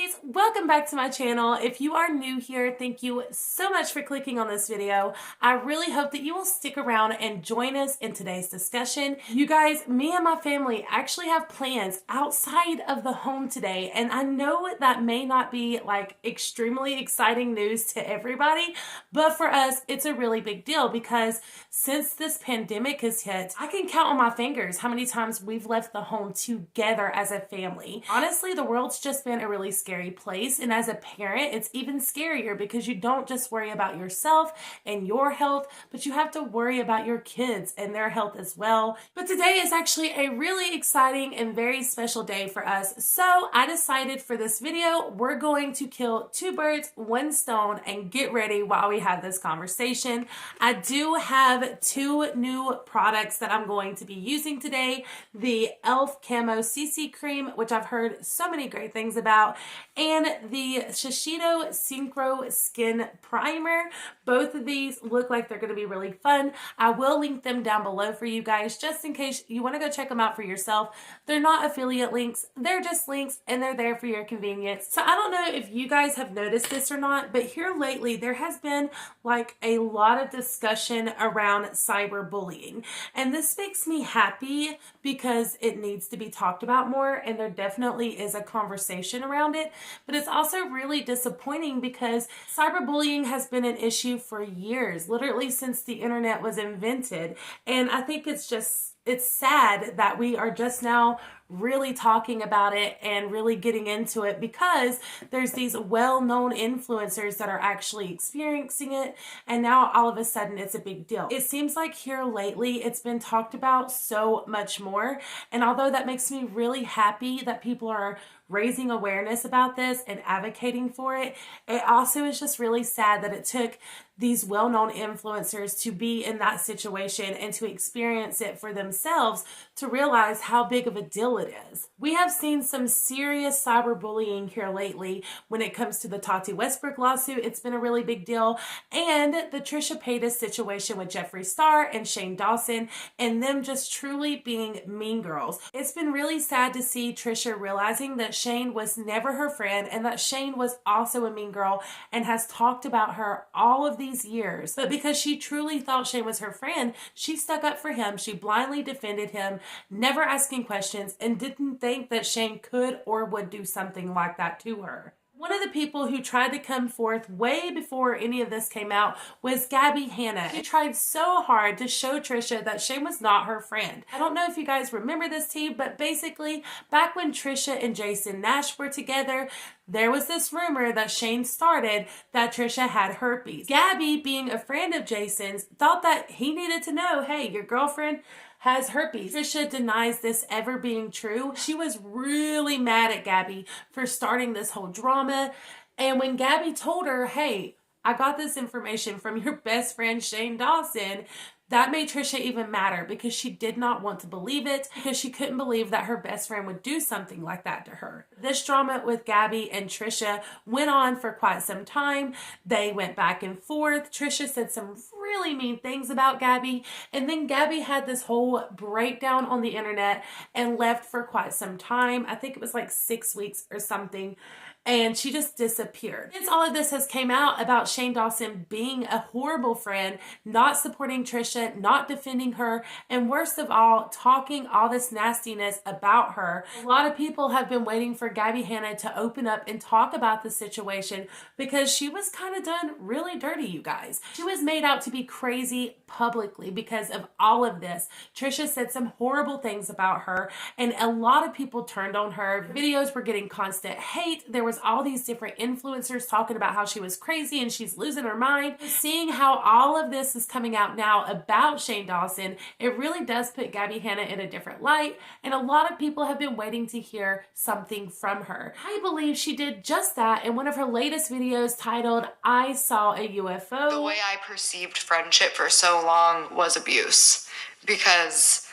ladies, welcome back to my channel. If you are new here, thank you so much for clicking on this video. I really hope that you will stick around and join us in today's discussion. You guys, me and my family actually have plans outside of the home today, and I know that may not be like extremely exciting news to everybody, but for us it's a really big deal because since this pandemic has hit, I can count on my fingers how many times we've left the home together as a family. Honestly, the world's just been a really scary place, and as a parent it's even scarier because you don't just worry about yourself and your health, but you have to worry about your kids and their health as well. But today is actually a really exciting and very special day for us, so I decided for this video we're going to kill two birds, one stone, and get ready while we have this conversation. I do have two new products that I'm going to be using today: the e.l.f. Camo CC Cream, which I've heard so many great things about, and the SHISEIDO Synchro Skin Primer. Both of these look like they're going to be really fun. I will link them down below for you guys just in case you want to go check them out for yourself. They're not affiliate links, they're just links, and they're there for your convenience. So I don't know if you guys have noticed this or not, but here lately there has been like a lot of discussion around cyberbullying, and this makes me happy because it needs to be talked about more, and there definitely is a conversation around it. But it's also really disappointing because cyberbullying has been an issue for years, literally since the internet was invented. And I think it's sad that we are just now really talking about it and really getting into it because there's these well-known influencers that are actually experiencing it, and now all of a sudden it's a big deal. It seems like here lately it's been talked about so much more, and although that makes me really happy that people are raising awareness about this and advocating for it, it also is just really sad that it took these well-known influencers to be in that situation and to experience it for themselves to realize how big of a deal it is. We have seen some serious cyberbullying here lately when it comes to the Tati Westbrook lawsuit. It's been a really big deal, and the Trisha Paytas situation with Jeffree Star and Shane Dawson, and them just truly being mean girls. It's been really sad to see Trisha realizing that Shane was never her friend and that Shane was also a mean girl and has talked about her all of these years. But because she truly thought Shane was her friend, she stuck up for him. She blindly defended him, never asking questions, and didn't think that Shane could or would do something like that to her. One of the people who tried to come forth way before any of this came out was Gabbie Hanna. She tried so hard to show Trisha that Shane was not her friend. I don't know if you guys remember this tea, but basically back when Trisha and Jason Nash were together, there was this rumor that Shane started that Trisha had herpes. Gabby, being a friend of Jason's, thought that he needed to know, hey, your girlfriend has herpes. Trisha denies this ever being true. She was really mad at Gabby for starting this whole drama. And when Gabby told her, hey, I got this information from your best friend Shane Dawson, that made Trisha even madder because she did not want to believe it, because she couldn't believe that her best friend would do something like that to her. This drama with Gabby and Trisha went on for quite some time. They went back and forth. Trisha said some really mean things about Gabby, and then Gabby had this whole breakdown on the internet and left for quite some time. I think it was like 6 weeks or something. And she just disappeared. Since all of this has came out about Shane Dawson being a horrible friend, not supporting Trisha, not defending her, and worst of all, talking all this nastiness about her, a lot of people have been waiting for Gabbie Hanna to open up and talk about the situation because she was kind of done really dirty, you guys. She was made out to be crazy publicly because of all of this. Trisha said some horrible things about her, and a lot of people turned on her. Videos were getting constant hate. There was all these different influencers talking about how she was crazy and she's losing her mind. Seeing how all of this is coming out now about Shane Dawson, it really does put Gabbie Hanna in a different light, and a lot of people have been waiting to hear something from her. I believe she did just that in one of her latest videos titled, I Saw a UFO. The way I perceived friendship for so long was abuse because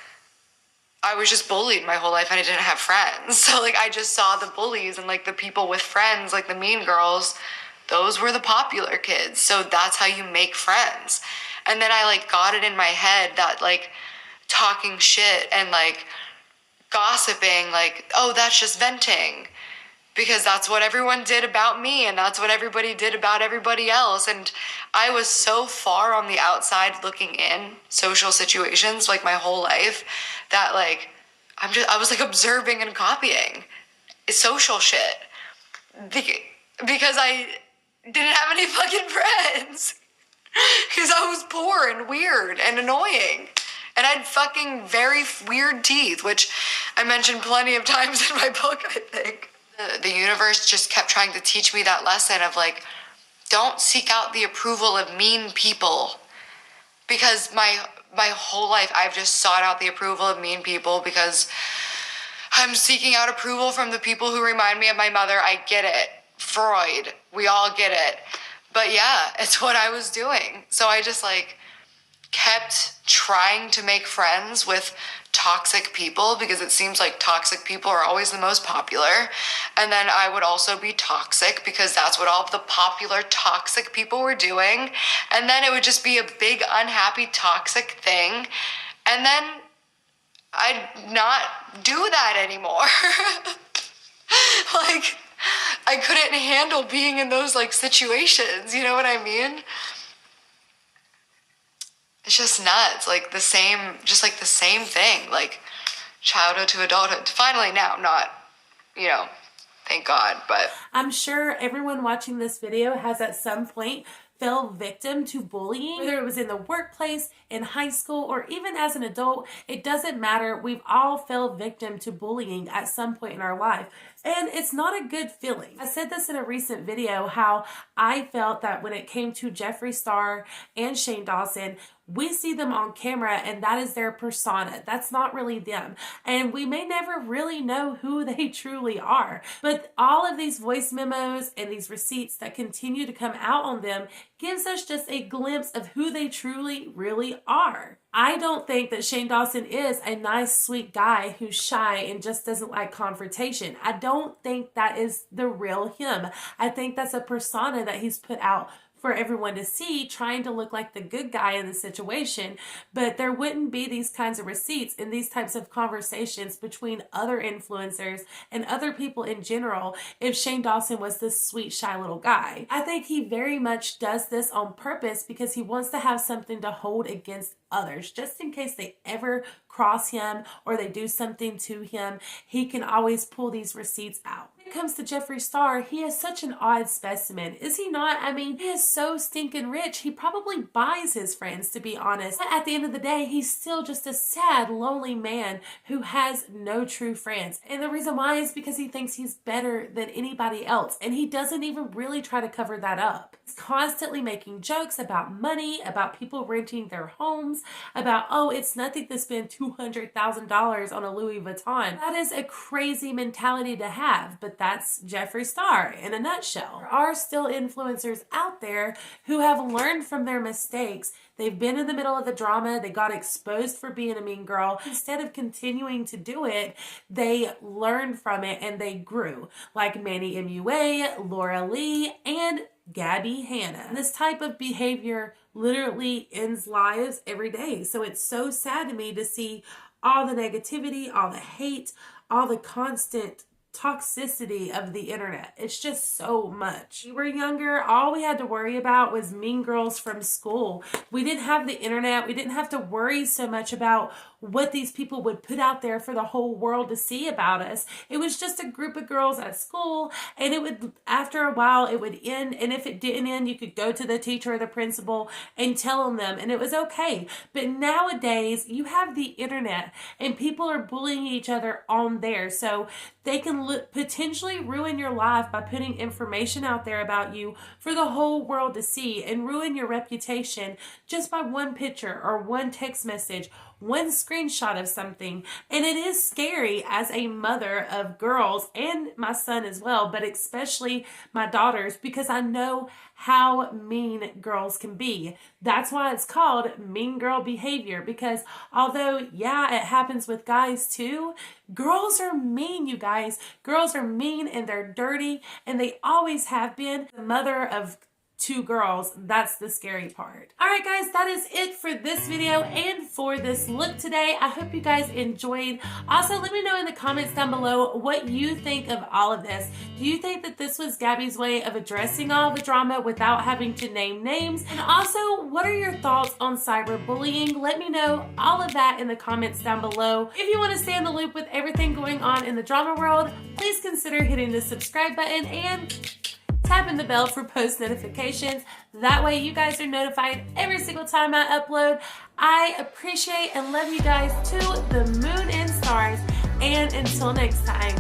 I was just bullied my whole life and I didn't have friends. So like I just saw the bullies and like the people with friends, like the mean girls, those were the popular kids. So that's how you make friends. And then I like got it in my head that like talking shit and like gossiping, like, oh, that's just venting. because that's what everyone did about me, and that's what everybody did about everybody else. And I was so far on the outside looking in social situations like my whole life that like I was like observing and copying social shit because I didn't have any fucking friends because I was poor and weird and annoying. And I had fucking very weird teeth, which I mentioned plenty of times in my book, I think. The universe just kept trying to teach me that lesson of like, don't seek out the approval of mean people. Because my whole life I've just sought out the approval of mean people because I'm seeking out approval from the people who remind me of my mother. I get it. Freud. We all get it. But yeah, it's what I was doing. So I just like kept trying to make friends with toxic people because it seems like toxic people are always the most popular. And then I would also be toxic because that's what all of the popular toxic people were doing. And then it would just be a big unhappy toxic thing. And then I'd not do that anymore. Like, I couldn't handle being in those like situations, you know what I mean? It's just nuts, like the same thing, like childhood to adulthood. Finally now, not, thank God, but. I'm sure everyone watching this video has at some point fell victim to bullying, whether it was in the workplace, in high school, or even as an adult. It doesn't matter. We've all fell victim to bullying at some point in our life. And it's not a good feeling. I said this in a recent video, how I felt that when it came to Jeffree Star and Shane Dawson, we see them on camera and that is their persona. That's not really them. And we may never really know who they truly are. But all of these voice memos and these receipts that continue to come out on them gives us just a glimpse of who they truly, really are. I don't think that Shane Dawson is a nice, sweet guy who's shy and just doesn't like confrontation. I don't think that is the real him. I think that's a persona that he's put out for everyone to see, trying to look like the good guy in the situation. But there wouldn't be these kinds of receipts and these types of conversations between other influencers and other people in general if Shane Dawson was this sweet, shy little guy. I think he very much does this on purpose because he wants to have something to hold against others, just in case they ever cross him or they do something to him. He can always pull these receipts out. When it comes to Jeffree Star, he is such an odd specimen, is he not? I mean, he is so stinking rich. He probably buys his friends, to be honest. But at the end of the day, he's still just a sad, lonely man who has no true friends. And the reason why is because he thinks he's better than anybody else, and he doesn't even really try to cover that up. He's constantly making jokes about money, about people renting their homes, about, oh, it's nothing to spend $200,000 on a Louis Vuitton. That is a crazy mentality to have, but that's Jeffree Star in a nutshell. There are still influencers out there who have learned from their mistakes. They've been in the middle of the drama. They got exposed for being a mean girl. Instead of continuing to do it, they learned from it and they grew. Like Manny MUA, Laura Lee, and Gabby Hanna. And this type of behavior literally ends lives every day. So it's so sad to me to see all the negativity, all the hate, all the constant toxicity of the internet. It's just so much. When we were younger, all we had to worry about was mean girls from school. We didn't have the internet. We didn't have to worry so much about what these people would put out there for the whole world to see about us. It was just a group of girls at school, and it would, after a while, it would end. And if it didn't end, you could go to the teacher or the principal and tell them, and it was okay. But nowadays, you have the internet, and people are bullying each other on there. So they can potentially ruin your life by putting information out there about you for the whole world to see, and ruin your reputation just by one picture or one text message, one screenshot of something. And it is scary as a mother of girls, and my son as well, but especially my daughters, because I know how mean girls can be. That's why it's called mean girl behavior, because although, yeah, it happens with guys too, girls are mean, you guys. Girls are mean and they're dirty, and they always have been. The mother of two girls. That's the scary part. All right, guys, that is it for this video and for this look today. I hope you guys enjoyed. Also, let me know in the comments down below what you think of all of this. Do you think that this was Gabby's way of addressing all the drama without having to name names? And also, what are your thoughts on cyberbullying? Let me know all of that in the comments down below. If you want to stay in the loop with everything going on in the drama world, please consider hitting the subscribe button and tapping the bell for post notifications. That way you guys are notified every single time I upload. I appreciate and love you guys to the moon and stars. And until next time,